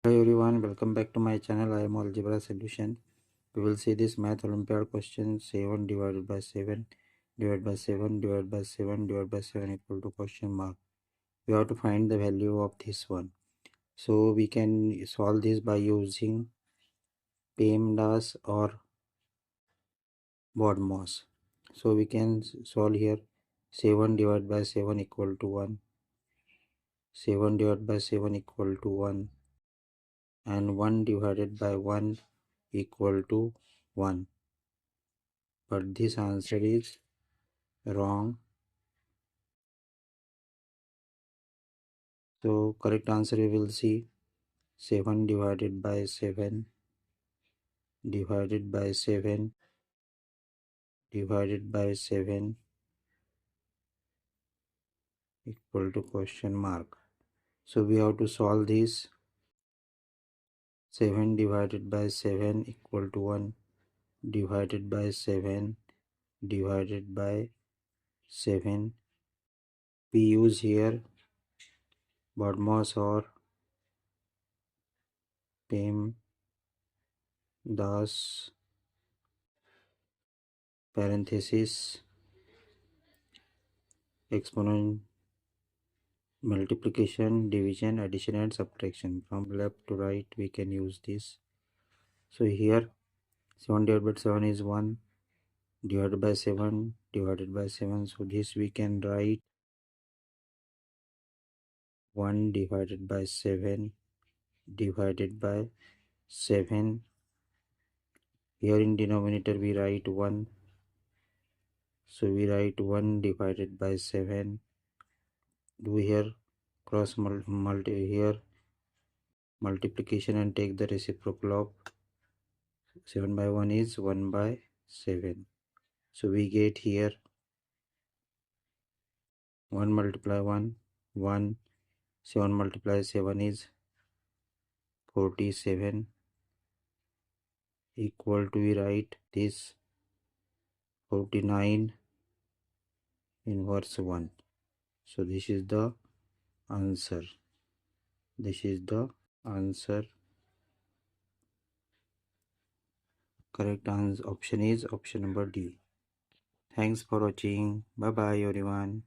Hello everyone, welcome back to my channel. I am Algebra Solution. We will see this Math Olympiad question 7 divided by 7 divided by 7 divided by 7 divided by 7 equal to question mark. We have to find the value of this one. So we can solve this by using PEMDAS or BODMAS. So we can solve here 7 divided by 7 equal to 1. 7 divided by 7 equal to 1. And 1 divided by 1 equal to 1. But this answer is wrong. So correct answer we will see 7 divided by 7 divided by 7 divided by 7 equal to question mark. So we have to solve this 7 divided by 7 equal to 1 divided by 7 divided by 7. We use here BODMAS or PEMDAS parenthesis exponent multiplication, division, addition and subtraction. From left to right we can use this. So here 7 divided by 7 is 1 divided by 7 divided by 7. So this we can write 1 divided by 7 divided by 7. Here in denominator we write 1. So we write 1 divided by 7. Do here cross here multiplication and take the reciprocal of 7 by 1 is 1 by 7. So we get here 1 multiply 1, 1, 7 multiply 7 is 47 equal to, we write this 49 inverse 1. So this is the answer. This is the answer. Correct answer option is option number D. Thanks for watching. Bye bye everyone.